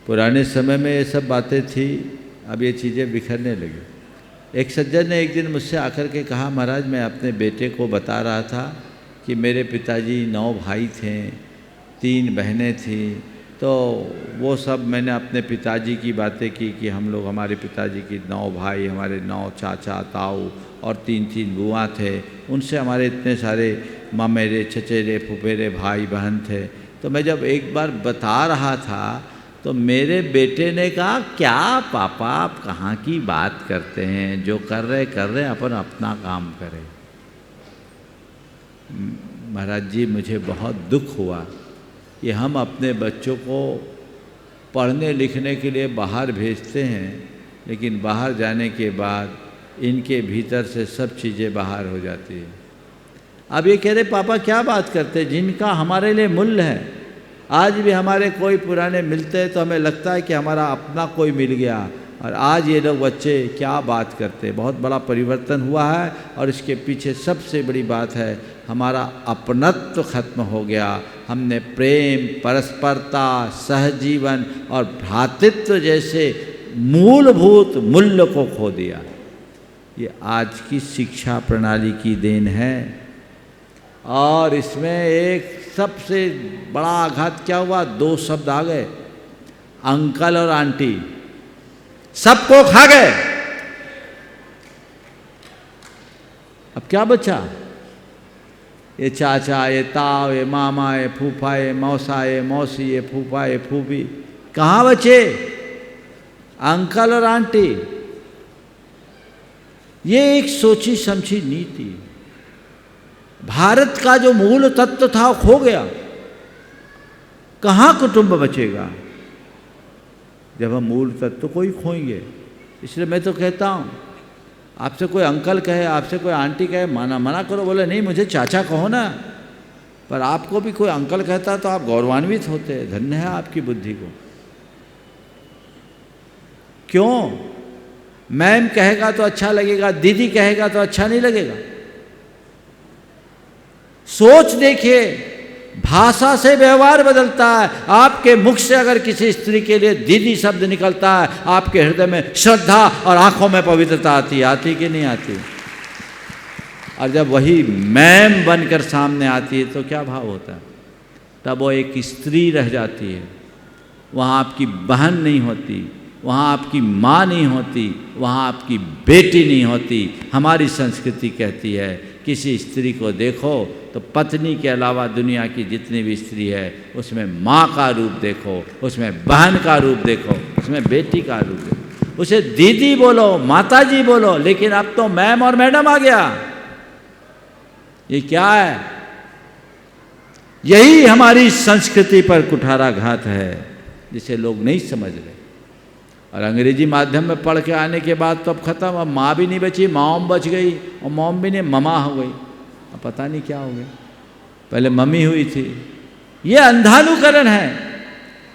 पुराने समय में ये सब बातें थी, अब ये चीज़ें बिखरने लगी। एक सज्जन ने एक दिन मुझसे आकर के कहा, महाराज मैं अपने बेटे को बता रहा था कि मेरे पिताजी 9 भाई थे, 3 बहनें थीं, तो वो सब मैंने अपने पिताजी की बातें की कि हम लोग, हमारे पिताजी की 9 भाई, हमारे 9 चाचा ताऊ और 3 बुआ थे, उनसे हमारे इतने सारे मामेरे चचेरे फुफेरे भाई बहन थे। तो मैं जब एक बार बता रहा था तो मेरे बेटे ने कहा, क्या पापा आप कहाँ की बात करते हैं, जो कर रहे अपन अपना काम करें। महाराज जी, मुझे बहुत दुख हुआ कि हम अपने बच्चों को पढ़ने लिखने के लिए बाहर भेजते हैं, लेकिन बाहर जाने के बाद इनके भीतर से सब चीज़ें बाहर हो जाती हैं। अब ये कह रहे, पापा क्या बात करते, जिनका हमारे लिए मूल्य है। आज भी हमारे कोई पुराने मिलते हैं तो हमें लगता है कि हमारा अपना कोई मिल गया, और आज ये लोग बच्चे क्या बात करते। बहुत बड़ा परिवर्तन हुआ है, और इसके पीछे सबसे बड़ी बात है हमारा अपनत्व खत्म हो गया। हमने प्रेम, परस्परता, सहजीवन और भ्रातृत्व जैसे मूलभूत मूल्य को खो दिया। ये आज की शिक्षा प्रणाली की देन है, और इसमें एक सबसे बड़ा आघात क्या हुआ, 2 शब्द आ गए, अंकल और आंटी, सबको खा गए। अब क्या बचा? ये चाचा, ये ताऊ, ये मामा, ये फूफा, ये मौसा, ये मौसी, ये फूफा, ये फूफी, कहाँ बचे? अंकल और आंटी। ये एक सोची समझी नीति। भारत का जो मूल तत्व था वो खो गया। कहाँ कुटुंब बचेगा जब हम मूल तत्व को ही खोएंगे? इसलिए मैं तो कहता हूँ, आपसे कोई अंकल कहे, आपसे कोई आंटी कहे, मना करो, बोले नहीं मुझे चाचा कहो ना। पर आपको भी कोई अंकल कहता तो आप गौरवान्वित होते। धन्य है आपकी बुद्धि को। क्यों? मैम कहेगा तो अच्छा लगेगा, दीदी कहेगा तो अच्छा नहीं लगेगा। सोच देखिए, भाषा से व्यवहार बदलता है। आपके मुख से अगर किसी स्त्री के लिए दीदी शब्द निकलता है, आपके हृदय में श्रद्धा और आंखों में पवित्रता आती कि नहीं आती? और जब वही मैम बनकर सामने आती है तो क्या भाव होता है? तब वो एक स्त्री रह जाती है। वहाँ आपकी बहन नहीं होती, वहाँ आपकी माँ नहीं होती, वहाँ आपकी बेटी नहीं होती। हमारी संस्कृति कहती है किसी स्त्री को देखो तो पत्नी के अलावा दुनिया की जितनी भी स्त्री है उसमें माँ का रूप देखो, उसमें बहन का रूप देखो, उसमें बेटी का रूप देखो। उसे दीदी बोलो, माता जी बोलो, लेकिन अब तो मैम और मैडम आ गया। ये क्या है? यही हमारी संस्कृति पर कुठाराघात है जिसे लोग नहीं समझ रहे। और अंग्रेजी माध्यम में पढ़ के आने के बाद तो अब खत्म। अब माँ भी नहीं बची, मॉम बच गई, और मॉम भी नहीं ममा हो गई। अब पता नहीं क्या हो गया। पहले मम्मी हुई थी। ये अंधानुकरण है।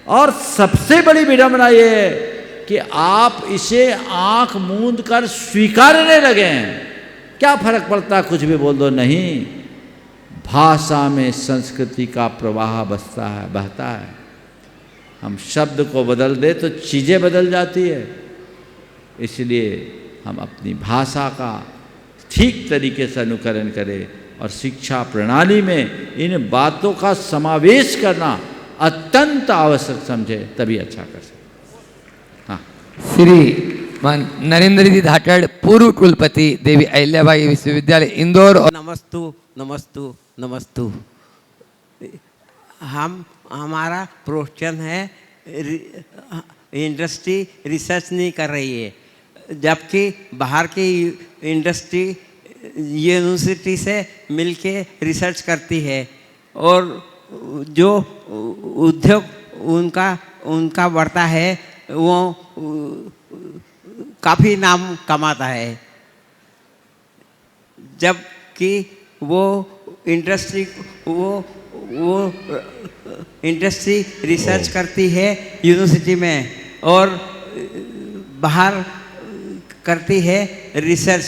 और सबसे बड़ी विडंबना ये है कि आप इसे आंख मूंद कर स्वीकारने लगे हैं। क्या फर्क पड़ता, कुछ भी बोल दो। नहीं, भाषा में संस्कृति का प्रवाह बहता है। हम शब्द को बदल दे तो चीज़ें बदल जाती है। इसलिए हम अपनी भाषा का ठीक तरीके से अनुकरण करें और शिक्षा प्रणाली में इन बातों का समावेश करना अत्यंत आवश्यक समझे, तभी अच्छा कर सकते। हाँ, श्री नरेंद्र जी धाकड़, पूर्व कुलपति देवी अहिल्याबाई विश्वविद्यालय इंदौर। और नमस्तु। हमारा प्रोत्साहन है, इंडस्ट्री रिसर्च नहीं कर रही है, जबकि बाहर की इंडस्ट्री यूनिवर्सिटी से मिलके रिसर्च करती है और जो उद्योग उनका बढ़ता है वो काफ़ी नाम कमाता है, जबकि वो इंडस्ट्री रिसर्च करती है यूनिवर्सिटी में और बाहर करती है रिसर्च।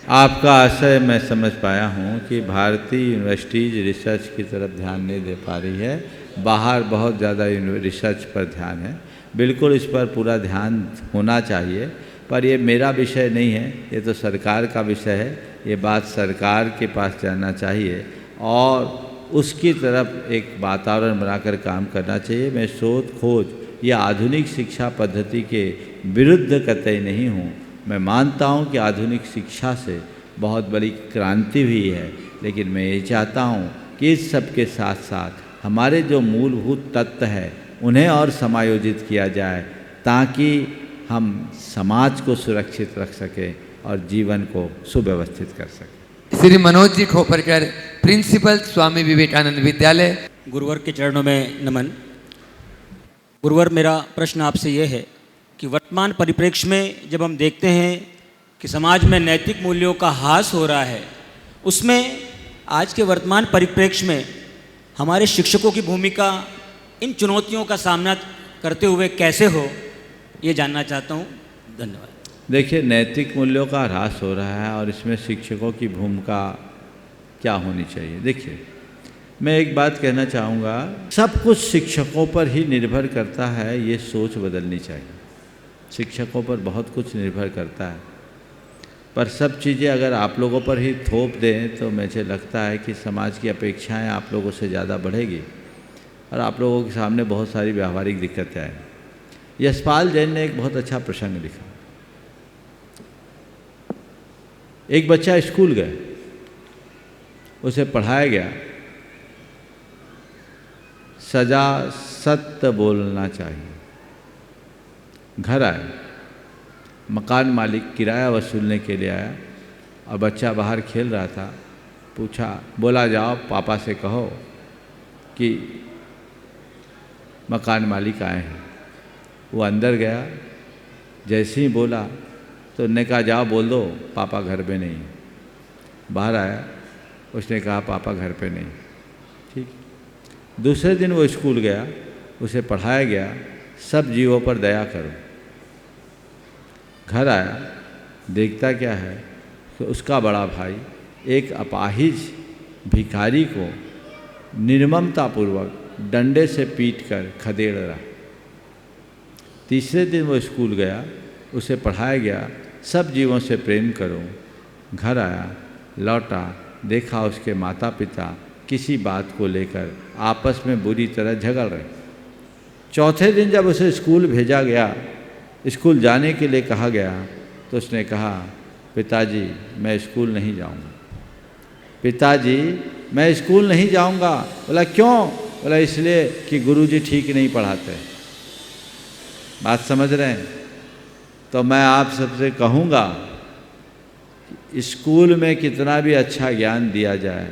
आपका आशय मैं समझ पाया हूँ कि भारतीय यूनिवर्सिटीज़ रिसर्च की तरफ ध्यान नहीं दे पा रही है, बाहर बहुत ज़्यादा रिसर्च पर ध्यान है। बिल्कुल इस पर पूरा ध्यान होना चाहिए, पर ये मेरा विषय नहीं है, ये तो सरकार का विषय है। ये बात सरकार के पास जाना चाहिए और उसकी तरफ एक वातावरण बनाकर काम करना चाहिए। मैं शोध खोज या आधुनिक शिक्षा पद्धति के विरुद्ध कतई नहीं हूँ। मैं मानता हूँ कि आधुनिक शिक्षा से बहुत बड़ी क्रांति हुई है, लेकिन मैं ये चाहता हूँ कि इस सब के साथ साथ हमारे जो मूलभूत तत्व हैं उन्हें और समायोजित किया जाए, ताकि हम समाज को सुरक्षित रख सकें और जीवन को सुव्यवस्थित कर सकें। श्री मनोज जी खोपरकर, प्रिंसिपल स्वामी विवेकानंद विद्यालय। गुरुवर के चरणों में नमन। गुरुवर, मेरा प्रश्न आपसे ये है कि वर्तमान परिप्रेक्ष्य में जब हम देखते हैं कि समाज में नैतिक मूल्यों का ह्रास हो रहा है, उसमें आज के वर्तमान परिप्रेक्ष्य में हमारे शिक्षकों की भूमिका इन चुनौतियों का सामना करते हुए कैसे हो, ये जानना चाहता हूँ। धन्यवाद। देखिए, नैतिक मूल्यों का ह्रास हो रहा है और इसमें शिक्षकों की भूमिका क्या होनी चाहिए। देखिए, मैं एक बात कहना चाहूँगा, सब कुछ शिक्षकों पर ही निर्भर करता है, ये सोच बदलनी चाहिए। शिक्षकों पर बहुत कुछ निर्भर करता है। पर सब चीज़ें अगर आप लोगों पर ही थोप दें तो मुझे लगता है कि समाज की अपेक्षाएं आप लोगों से ज़्यादा बढ़ेगी और आप लोगों के सामने बहुत सारी व्यावहारिक दिक्कतें आएँ। यशपाल जैन ने एक बहुत अच्छा प्रसंग लिखा। एक बच्चा स्कूल गया, उसे पढ़ाया गया सजा सत्य बोलना चाहिए। घर आया, मकान मालिक किराया वसूलने के लिए आया और बच्चा बाहर खेल रहा था। पूछा, बोला जाओ पापा से कहो कि मकान मालिक आए हैं। वो अंदर गया, जैसे ही बोला तो उन्होंने कहा जाओ बोल दो पापा घर पे नहीं। बाहर आया, उसने कहा पापा घर पे नहीं। ठीक, दूसरे दिन वो स्कूल गया, उसे पढ़ाया गया सब जीवों पर दया करो। घर आया, देखता क्या है कि उसका बड़ा भाई एक अपाहिज भिखारी को निर्ममतापूर्वक डंडे से पीटकर खदेड़ रहा। तीसरे दिन वो स्कूल गया, उसे पढ़ाया गया सब जीवों से प्रेम करो। घर आया, लौटा, देखा उसके माता पिता किसी बात को लेकर आपस में बुरी तरह झगड़ रहे। चौथे दिन जब उसे स्कूल भेजा गया, स्कूल जाने के लिए कहा गया, तो उसने कहा पिताजी मैं स्कूल नहीं जाऊंगा। पिताजी मैं स्कूल नहीं जाऊंगा। बोला क्यों? बोला इसलिए कि गुरुजी ठीक नहीं पढ़ाते। बात समझ रहे हैं? तो मैं आप सबसे कहूँगा स्कूल में कितना भी अच्छा ज्ञान दिया जाए,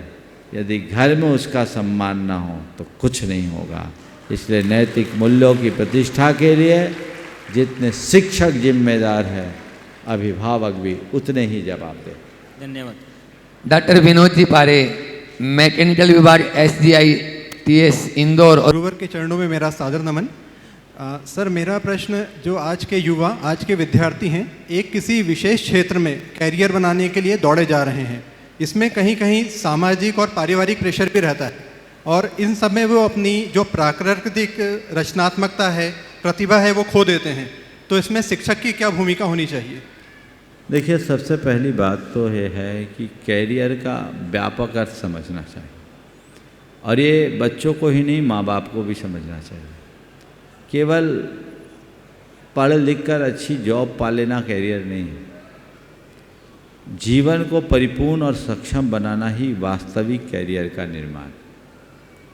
यदि घर में उसका सम्मान ना हो तो कुछ नहीं होगा। इसलिए नैतिक मूल्यों की प्रतिष्ठा के लिए जितने शिक्षक जिम्मेदार हैं, अभिभावक भी उतने ही जवाबदेह। धन्यवाद। डॉक्टर विनोद जी पारे, मैकेनिकल विभाग SGI TS इंदौर। और गुरुवर के चरणों में मेरा सादर नमन। सर मेरा प्रश्न, जो आज के युवा, आज के विद्यार्थी हैं, एक किसी विशेष क्षेत्र में कैरियर बनाने के लिए दौड़े जा रहे हैं, इसमें कहीं कहीं सामाजिक और पारिवारिक प्रेशर भी रहता है और इन सब में वो अपनी जो प्राकृतिक रचनात्मकता है, प्रतिभा है, वो खो देते हैं। तो इसमें शिक्षक की क्या भूमिका होनी चाहिए? देखिए, सबसे पहली बात तो ये है कि कैरियर का व्यापक अर्थ समझना चाहिए और ये बच्चों को ही नहीं, माँ बाप को भी समझना चाहिए। केवल पढ़ लिख कर अच्छी जॉब पा लेना कैरियर नहीं है। जीवन को परिपूर्ण और सक्षम बनाना ही वास्तविक कैरियर का निर्माण।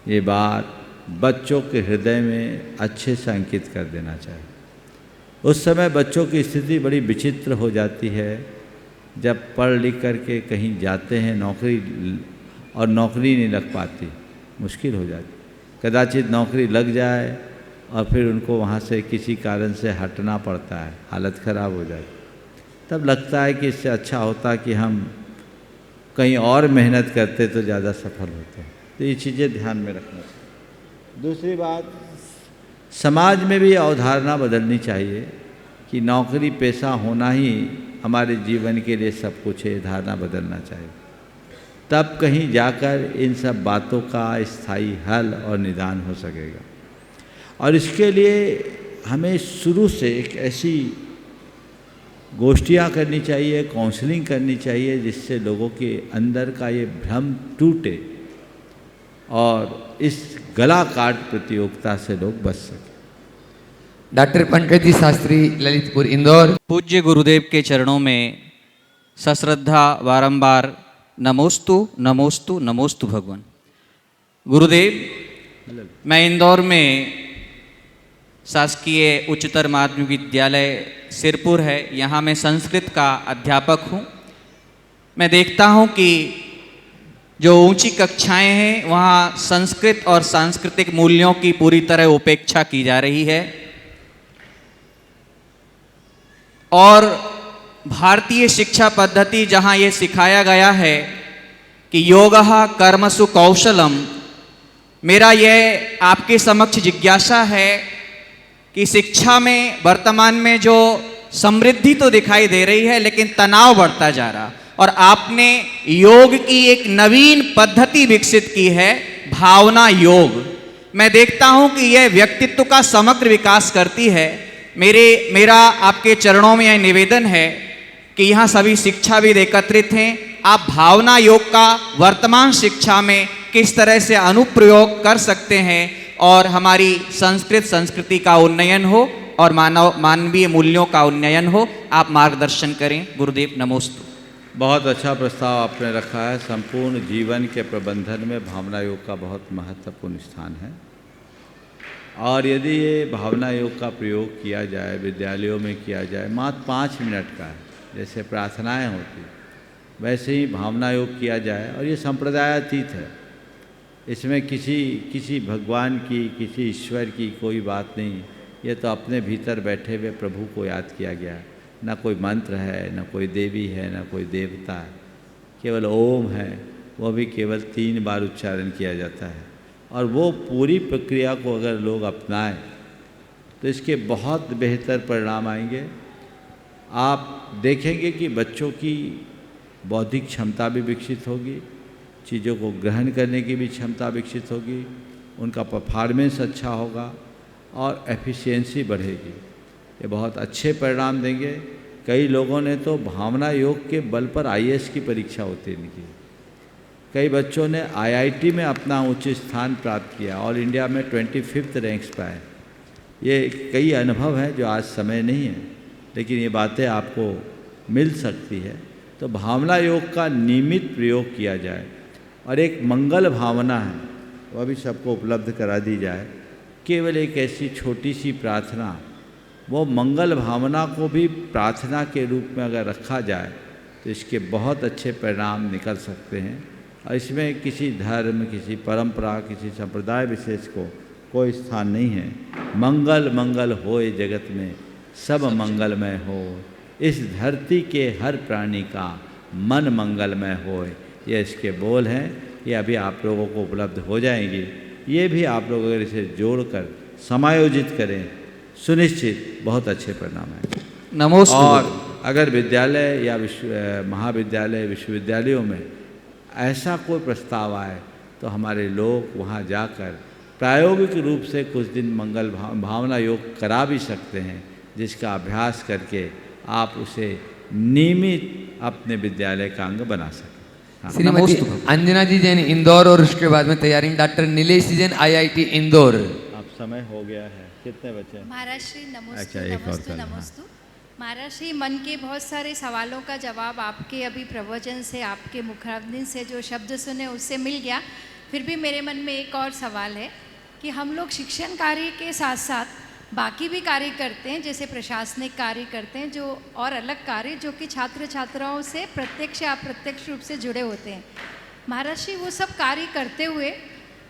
ये बात बच्चों के हृदय में अच्छे से अंकित कर देना चाहिए। उस समय बच्चों की स्थिति बड़ी विचित्र हो जाती है जब पढ़ लिख कर के कहीं जाते हैं नौकरी और नौकरी नहीं लग पाती, मुश्किल हो जाती। कदाचित नौकरी लग जाए और फिर उनको वहाँ से किसी कारण से हटना पड़ता है, हालत ख़राब हो जाती। तब लगता है कि इससे अच्छा होता कि हम कहीं और मेहनत करते तो ज़्यादा सफल होते। तो ये चीज़ें ध्यान में रखना चाहिए। दूसरी बात, समाज में भी अवधारणा बदलनी चाहिए कि नौकरी पेशा होना ही हमारे जीवन के लिए सब कुछ है। धारणा बदलना चाहिए, तब कहीं जाकर इन सब बातों का स्थायी हल और निदान हो सकेगा। और इसके लिए हमें शुरू से एक ऐसी गोष्ठियाँ करनी चाहिए, काउंसलिंग करनी चाहिए, जिससे लोगों के अंदर का ये भ्रम टूटे और इस गला काट प्रतियोगिता से लोग बच सकें। डॉक्टर पंकज जी शास्त्री, ललितपुर इंदौर। पूज्य गुरुदेव के चरणों में सश्रद्धा बारंबार नमोस्तु नमोस्तु नमोस्तु भगवान। गुरुदेव, मैं इंदौर में शासकीय उच्चतर माध्यमिक विद्यालय सिरपुर है, यहाँ मैं संस्कृत का अध्यापक हूँ। मैं देखता हूँ कि जो ऊंची कक्षाएं हैं वहाँ संस्कृत और सांस्कृतिक मूल्यों की पूरी तरह उपेक्षा की जा रही है और भारतीय शिक्षा पद्धति जहाँ ये सिखाया गया है कि योगः कर्मसु कौशलम, मेरा यह आपके समक्ष जिज्ञासा है कि शिक्षा में वर्तमान में जो समृद्धि तो दिखाई दे रही है लेकिन तनाव बढ़ता जा रहा, और आपने योग की एक नवीन पद्धति विकसित की है, भावना योग। मैं देखता हूं कि यह व्यक्तित्व का समग्र विकास करती है। मेरा आपके चरणों में यह निवेदन है कि यहाँ सभी शिक्षाविद एकत्रित हैं। आप भावना योग का वर्तमान शिक्षा में किस तरह से अनुप्रयोग कर सकते हैं और हमारी संस्कृति का उन्नयन हो और मानवीय मूल्यों का उन्नयन हो, आप मार्गदर्शन करें। गुरुदेव नमोस्तु। बहुत अच्छा प्रस्ताव आपने रखा है। संपूर्ण जीवन के प्रबंधन में भावना योग का बहुत महत्वपूर्ण स्थान है और यदि ये भावना योग का प्रयोग किया जाए, विद्यालयों में किया जाए, मात्र 5 मिनट का है, जैसे प्रार्थनाएं होती वैसे ही भावना योग किया जाए और ये संप्रदायातीत है। इसमें किसी भगवान की, किसी ईश्वर की कोई बात नहीं। ये तो अपने भीतर बैठे हुए प्रभु को याद किया गया है। ना कोई मंत्र है, ना कोई देवी है, ना कोई देवता है, केवल ओम है, वो भी केवल 3 बार उच्चारण किया जाता है। और वो पूरी प्रक्रिया को अगर लोग अपनाएं तो इसके बहुत बेहतर परिणाम आएंगे। आप देखेंगे कि बच्चों की बौद्धिक क्षमता भी विकसित होगी, चीज़ों को ग्रहण करने की भी क्षमता विकसित होगी, उनका परफॉर्मेंस अच्छा होगा और एफिशिएंसी बढ़ेगी। ये बहुत अच्छे परिणाम देंगे। कई लोगों ने तो भावना योग के बल पर IAS की परीक्षा उत्तीर्ण की। कई बच्चों ने IIT में अपना उच्च स्थान प्राप्त किया, ऑल इंडिया में 25th रैंक्स पाए। ये कई अनुभव हैं जो आज समय नहीं है, लेकिन ये बातें आपको मिल सकती है। तो भावना योग का नियमित प्रयोग किया जाए और एक मंगल भावना है वह भी सबको उपलब्ध करा दी जाए। केवल एक ऐसी छोटी सी प्रार्थना, वो मंगल भावना को भी प्रार्थना के रूप में अगर रखा जाए तो इसके बहुत अच्छे परिणाम निकल सकते हैं। और इसमें किसी धर्म, किसी परंपरा, किसी संप्रदाय विशेष को कोई स्थान नहीं है। मंगल मंगल होए जगत में, सब मंगलमय हो। इस धरती के हर प्राणी का मन मंगलमय होए, ये इसके बोल हैं। ये अभी आप लोगों को उपलब्ध हो जाएंगी। ये भी आप लोग अगर इसे जोड़कर समायोजित करें, सुनिश्चित बहुत अच्छे परिणाम हैं। नमोस्तु। और अगर विद्यालय या महाविद्यालय, विश्वविद्यालयों में ऐसा कोई प्रस्ताव आए तो हमारे लोग वहाँ जाकर प्रायोगिक रूप से कुछ दिन मंगल भावना योग करा भी सकते हैं, जिसका अभ्यास करके आप उसे नियमित अपने विद्यालय का अंग बना सकें। हाँ। श्रीमती अंजना जी जैन इंदौर और उसके बाद में तैयारी डॉक्टर नीलेश जी जैन IIT इंदौर। अब समय हो गया है, कितने बच्चे? महाराज श्री नमोस्तु। अच्छा, एक और नमोस्तु नमोस्तु। महाराज श्री, मन के बहुत सारे सवालों का जवाब आपके अभी प्रवचन से, आपके मुखाग्नि से जो शब्द सुने उससे मिल गया। फिर भी मेरे मन में एक और सवाल है कि हम लोग शिक्षण कार्य के साथ साथ बाकी भी कार्य करते हैं, जैसे प्रशासनिक कार्य करते हैं, जो और अलग कार्य जो कि छात्र छात्राओं से प्रत्यक्ष या अप्रत्यक्ष रूप से जुड़े होते हैं। महाराज जी, वो सब कार्य करते हुए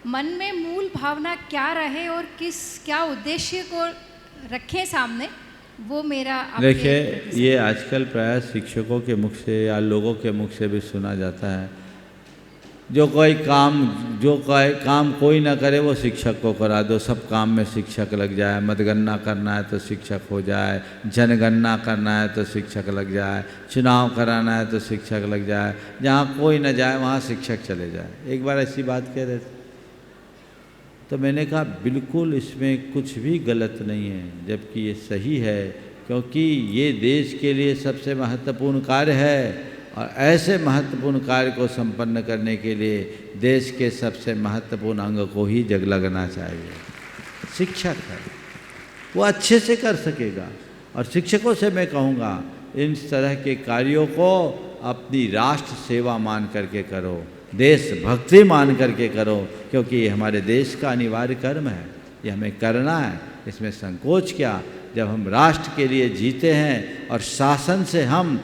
मन में मूल भावना क्या रहे और क्या उद्देश्य को रखें सामने, वो मेरा। देखिए, ये आजकल प्राय शिक्षकों के मुख से या लोगों के मुख से भी सुना जाता है, जो काम कोई ना करे वो शिक्षक को करा दो, सब काम में शिक्षक लग जाए। मतगणना करना है तो शिक्षक हो जाए, जनगणना करना है तो शिक्षक लग जाए, चुनाव कराना है तो शिक्षक लग जाए, जहाँ कोई ना जाए वहाँ शिक्षक चले जाए। एक बार ऐसी बात कह रहे थे तो मैंने कहा बिल्कुल इसमें कुछ भी गलत नहीं है, जबकि ये सही है, क्योंकि ये देश के लिए सबसे महत्वपूर्ण कार्य है और ऐसे महत्वपूर्ण कार्य को संपन्न करने के लिए देश के सबसे महत्वपूर्ण अंग को ही जगलगना चाहिए। शिक्षक है, वो अच्छे से कर सकेगा। और शिक्षकों से मैं कहूँगा, इन तरह के कार्यों को अपनी राष्ट्र सेवा मान करके करो, देशभक्ति मान करके करो, क्योंकि ये हमारे देश का अनिवार्य कर्म है, ये हमें करना है। इसमें संकोच क्या, जब हम राष्ट्र के लिए जीते हैं और शासन से हम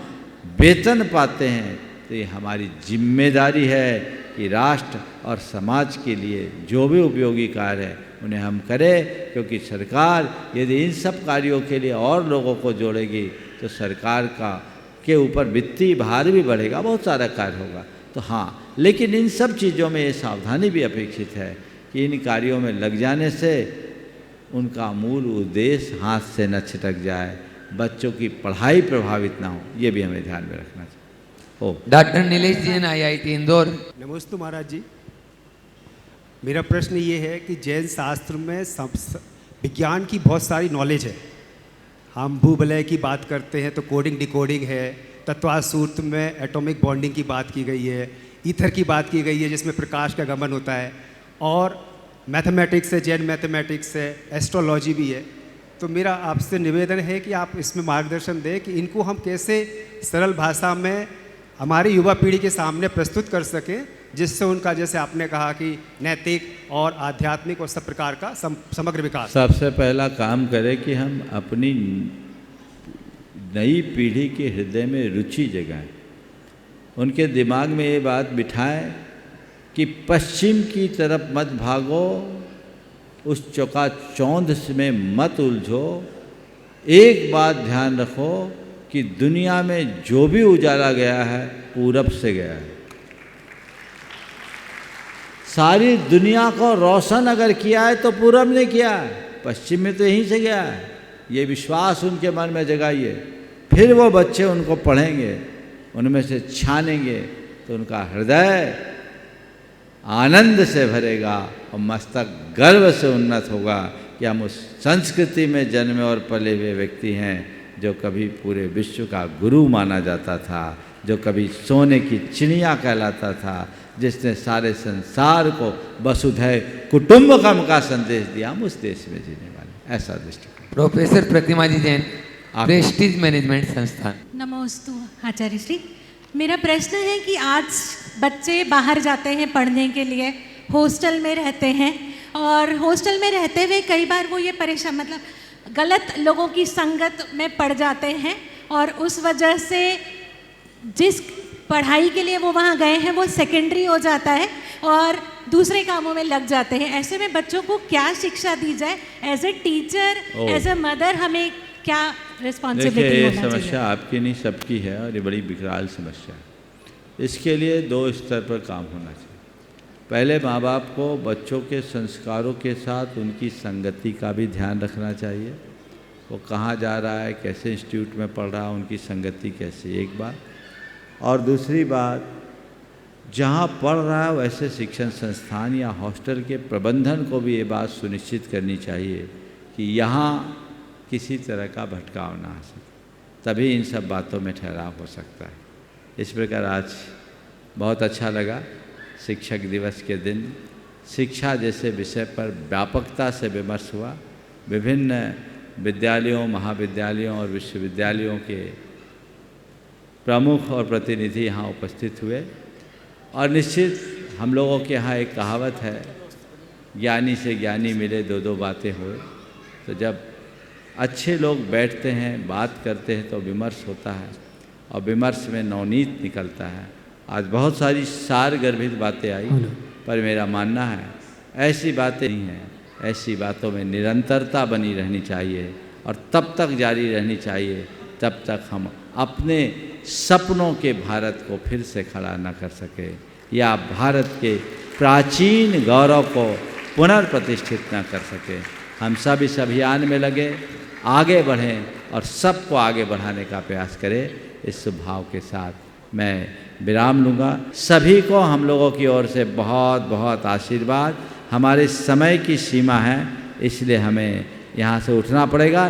वेतन पाते हैं तो ये हमारी जिम्मेदारी है कि राष्ट्र और समाज के लिए जो भी उपयोगी कार्य है उन्हें हम करें, क्योंकि सरकार यदि इन सब कार्यों के लिए और लोगों को जोड़ेगी तो सरकार के ऊपर वित्तीय भार भी बढ़ेगा, बहुत सारा कार्य होगा। तो हाँ, लेकिन इन सब चीज़ों में ये सावधानी भी अपेक्षित है कि इन कार्यों में लग जाने से उनका मूल उद्देश्य हाथ से न छिटक जाए, बच्चों की पढ़ाई प्रभावित ना हो, ये भी हमें ध्यान में रखना चाहिए। डॉक्टर नीलेश जी IIT इंदौर। नमस्ते महाराज जी, मेरा प्रश्न ये है कि जैन शास्त्र में विज्ञान की बहुत सारी नॉलेज है। हम भूवलय की बात करते हैं तो कोडिंग डिकोडिंग है, तत्वासूत्र में एटॉमिक बॉन्डिंग की बात की गई है, ईथर की बात की गई है जिसमें प्रकाश का गमन होता है, और मैथमेटिक्स है, जैन मैथमेटिक्स है, एस्ट्रोलॉजी भी है। तो मेरा आपसे निवेदन है कि आप इसमें मार्गदर्शन दें कि इनको हम कैसे सरल भाषा में हमारी युवा पीढ़ी के सामने प्रस्तुत कर सकें, जिससे उनका, जैसे आपने कहा कि नैतिक और आध्यात्मिक और सब प्रकार का समग्र विकास। सबसे पहला काम करें कि हम अपनी नई पीढ़ी के हृदय में रुचि जगाएं, उनके दिमाग में ये बात बिठाएं कि पश्चिम की तरफ मत भागो, उस चौकाचौंध में मत उलझो। एक बात ध्यान रखो कि दुनिया में जो भी उजाला गया है पूरब से गया है। सारी दुनिया को रोशन अगर किया है तो पूरब ने किया है, पश्चिम में तो यहीं से गया है। ये विश्वास उनके मन में जगाइए, फिर वो बच्चे उनको पढ़ेंगे, उनमें से छानेंगे तो उनका हृदय आनंद से भरेगा और मस्तक गर्व से उन्नत होगा कि हम उस संस्कृति में जन्मे और पले हुए व्यक्ति हैं जो कभी पूरे विश्व का गुरु माना जाता था, जो कभी सोने की चिड़िया कहलाता था, जिसने सारे संसार को वसुधैव कुटुंबकम का संदेश दिया। हम उस देश में जीने वाले, ऐसा दृष्टिकोण। प्रोफेसर प्रतिमा जी जैन, प्रेस्टीज मैनेजमेंट संस्थान। नमोस्तु आचार्य श्री। मेरा प्रश्न है कि आज बच्चे बाहर जाते हैं पढ़ने के लिए, हॉस्टल में रहते हैं, और हॉस्टल में रहते हुए कई बार वो ये परेशान, मतलब गलत लोगों की संगत में पड़ जाते हैं, और उस वजह से जिस पढ़ाई के लिए वो वहाँ गए हैं वो सेकेंडरी हो जाता है और दूसरे कामों में लग जाते हैं। ऐसे में बच्चों को क्या शिक्षा दी जाए? As a teacher, as a mother, हमें क्या रिस्पॉन्सिबिलिटी होना चाहिए? ये समस्या आपकी नहीं, सबकी है, और ये बड़ी विकराल समस्या है। इसके लिए 2 स्तर पर काम होना चाहिए। पहले माँ बाप को बच्चों के संस्कारों के साथ उनकी संगति का भी ध्यान रखना चाहिए। वो कहाँ जा रहा है, कैसे इंस्टीट्यूट में पढ़ रहा है, उनकी संगति कैसी, एक बात। और दूसरी बात, जहाँ पढ़ रहा है वैसे शिक्षण संस्थान या हॉस्टल के प्रबंधन को भी ये बात सुनिश्चित करनी चाहिए कि यहाँ किसी तरह का भटकाव ना आ सके, तभी इन सब बातों में ठहराव हो सकता है। इस प्रकार आज बहुत अच्छा लगा, शिक्षक दिवस के दिन शिक्षा जैसे विषय पर व्यापकता से विमर्श हुआ। विभिन्न विद्यालयों, महाविद्यालयों और विश्वविद्यालयों के प्रमुख और प्रतिनिधि यहाँ उपस्थित हुए, और निश्चित हम लोगों के यहाँ एक कहावत है, ज्ञानी से ज्ञानी मिले 2 बातें हुए। तो जब अच्छे लोग बैठते हैं, बात करते हैं, तो विमर्श होता है, और विमर्श में नवनीत निकलता है। आज बहुत सारी सारगर्भित बातें आई, पर मेरा मानना है ऐसी बातें नहीं हैं, ऐसी बातों में निरंतरता बनी रहनी चाहिए, और तब तक जारी रहनी चाहिए तब तक हम अपने सपनों के भारत को फिर से खड़ा न कर सके, या भारत के प्राचीन गौरव को पुनर्प्रतिष्ठित न कर सके। हम सब इस अभियान में लगे, आगे बढ़ें और सबको आगे बढ़ाने का प्रयास करें। इस भाव के साथ मैं विराम लूँगा। सभी को हम लोगों की ओर से बहुत बहुत आशीर्वाद। हमारे समय की सीमा है, इसलिए हमें यहाँ से उठना पड़ेगा।